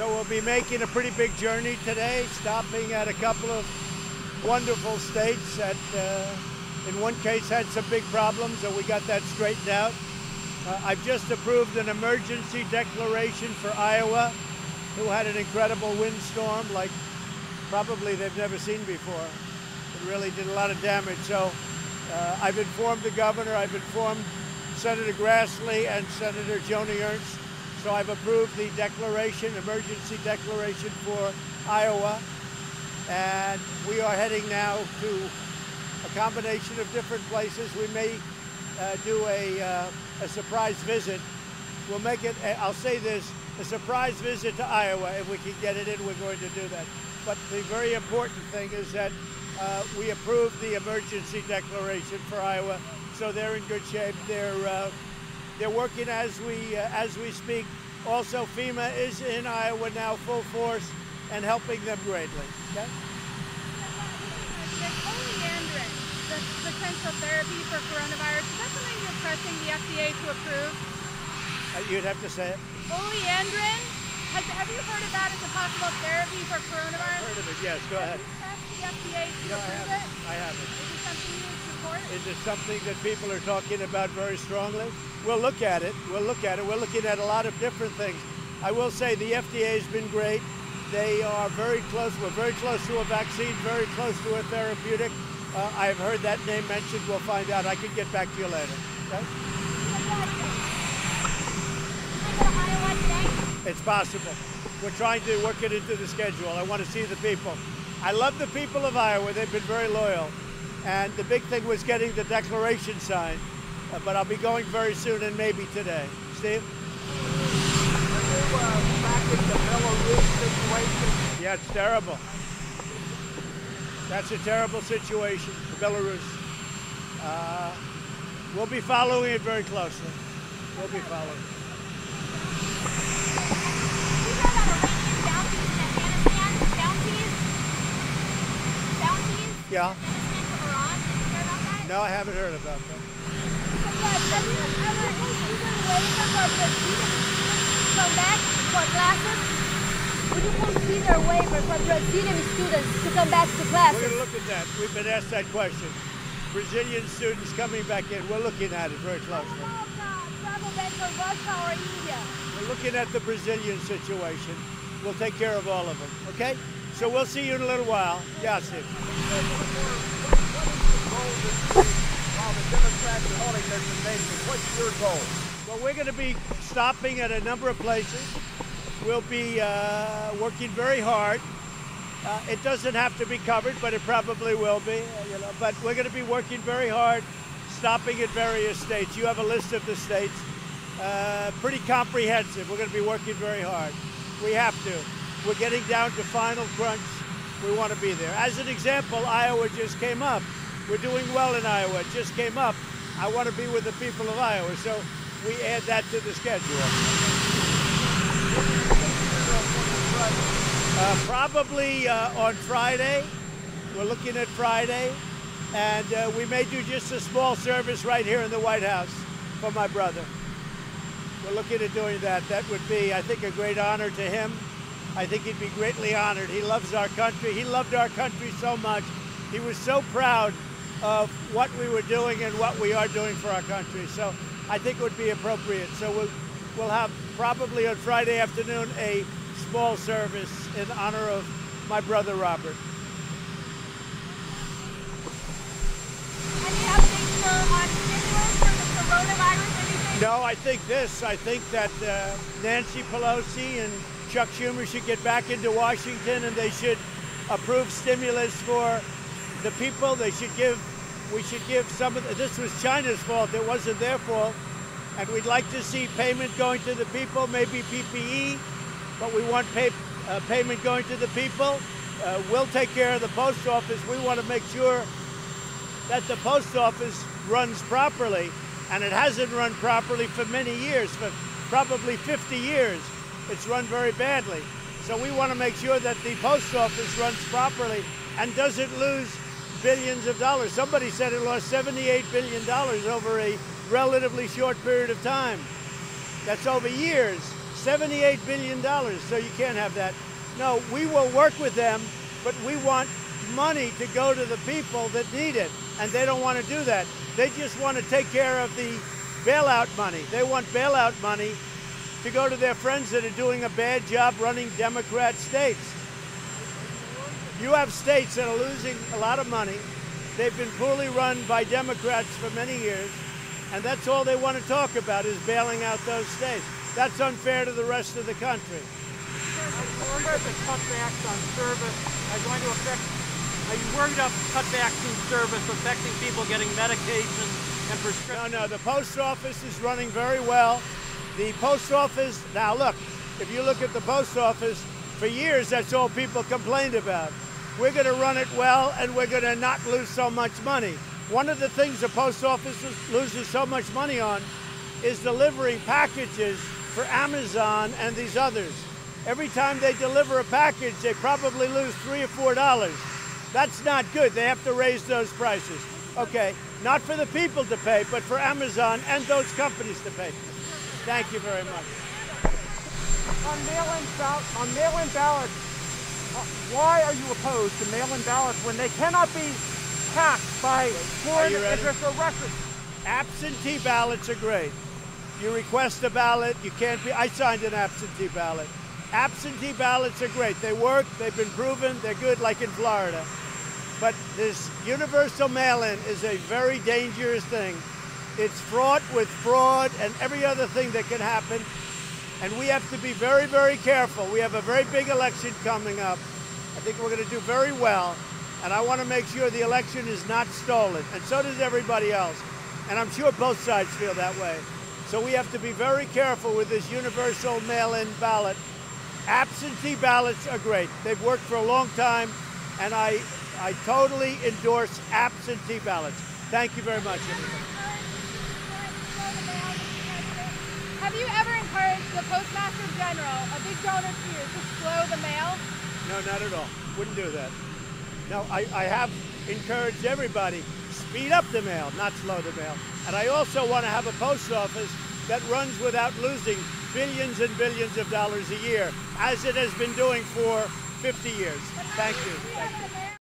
So we'll be making a pretty big journey today, stopping at a couple of wonderful states that, in one case, had some big problems, so we got that straightened out. I've just approved an emergency declaration for Iowa, who had an incredible windstorm like probably they've never seen before. It really did a lot of damage. So I've informed the governor, I've informed Senator Grassley and Senator Joni Ernst. So I've approved the declaration, emergency declaration for Iowa. And we are heading now to a combination of different places. We may do a surprise visit. We'll make it, I'll say this, a surprise visit to Iowa. If we can get it in, we're going to do that. But the very important thing is that we approved the emergency declaration for Iowa, so they're in good shape. They're working as we speak. Also, FEMA is in Iowa now, full force, and helping them greatly. Okay? There's oleandrin, the potential therapy for coronavirus. Is that something you're pressing the FDA to approve? You'd have to say it. Oleandrin? Have you heard of that as a possible therapy for coronavirus? I've heard of it, yes. Go ahead. Have you pressed the FDA to approve it? I haven't. Is it something you support? Is it something that people are talking about very strongly? We'll look at it. We'll look at it. We're looking at a lot of different things. I will say the FDA has been great. They are very close. We're very close to a vaccine, very close to a therapeutic. I've heard that name mentioned. We'll find out. I can get back to you later. Okay? It's possible. We're trying to work it into the schedule. I want to see the people. I love the people of Iowa. They've been very loyal. And the big thing was getting the declaration signed. But I'll be going very soon and maybe today. Steve? Back in the Belarus situation? Yeah, it's terrible. That's a terrible situation, Belarus. We'll be following it very closely. We'll be following it. Yeah. No, I haven't heard about that. Have you ever waited for Brazilian come back for classes? Would you consider a waiver for Brazilian students to come back to classes? We're going to look at that. We've been asked that question. Brazilian students coming back in. We're looking at it very closely. What about travel ban for Russia or India? We're looking at the Brazilian situation. We'll take care of all of them. Okay? So we'll see you in a little while. Yeah, Steve. While the Democrats are holding their convention, what's your goal? Well, we're going to be stopping at a number of places. We'll be working very hard. It doesn't have to be covered, but it probably will be. But we're going to be working very hard, stopping at various states. You have a list of the states. Pretty comprehensive. We're going to be working very hard. We have to. We're getting down to final crunch. We want to be there. As an example, Iowa just came up. We're doing well in Iowa. It just came up. I want to be with the people of Iowa, so we add that to the schedule. Probably on Friday. We're looking at Friday. And we may do just a small service right here in the White House for my brother. We're looking at doing that. That would be, I think, a great honor to him. I think he'd be greatly honored. He loves our country. He loved our country so much. He was so proud of what we were doing and what we are doing for our country. So I think it would be appropriate. So we'll have probably on Friday afternoon a small service in honor of my brother Robert. Any updates on stimulus for the coronavirus? Anything? No, I think this. I think that Nancy Pelosi and Chuck Schumer should get back into Washington and they should approve stimulus for the people. We should give some of this was China's fault. It wasn't their fault. And we'd like to see payment going to the people, maybe PPE, but we want payment going to the people. We'll take care of the post office. We want to make sure that the post office runs properly, and it hasn't run properly for many years, for probably 50 years. It's run very badly. So we want to make sure that the post office runs properly and doesn't lose billions of dollars. Somebody said it lost $78 billion over a relatively short period of time. That's over years. $78 billion, so you can't have that. No, we will work with them, but we want money to go to the people that need it, and they don't want to do that. They just want to take care of the bailout money. They want bailout money to go to their friends that are doing a bad job running Democrat states. You have states that are losing a lot of money. They've been poorly run by Democrats for many years, and that's all they want to talk about is bailing out those states. That's unfair to the rest of the country. Are you worried the cutbacks on service are going to affect? Are you worried about cutbacks in service affecting people getting medication and prescriptions? No, the post office is running very well. The post office, now look, if you look at the post office, for years that's all people complained about. We're going to run it well, and we're going to not lose so much money. One of the things the post office loses so much money on is delivering packages for Amazon and these others. Every time they deliver a package, they probably lose $3 or $4. That's not good. They have to raise those prices. Okay, not for the people to pay, but for Amazon and those companies to pay. Thank you very much. On mail-in ballots, why are you opposed to mail-in ballots when they cannot be hacked by foreign interests or Russians? Absentee ballots are great. You request a ballot, you can't be, I signed an absentee ballot. Absentee ballots are great. They work, they've been proven, they're good like in Florida. But this universal mail-in is a very dangerous thing. It's fraught with fraud and every other thing that can happen. And we have to be very, very careful. We have a very big election coming up. I think we're going to do very well. And I want to make sure the election is not stolen. And so does everybody else. And I'm sure both sides feel that way. So we have to be very careful with this universal mail-in ballot. Absentee ballots are great. They've worked for a long time. And I totally endorse absentee ballots. Thank you very much, everybody. Have you ever encouraged the Postmaster General, a big donor to you, to slow the mail? No, not at all. Wouldn't do that. No, I have encouraged everybody, speed up the mail, not slow the mail. And I also want to have a post office that runs without losing billions and billions of dollars a year, as it has been doing for 50 years. Thank you. Thank you.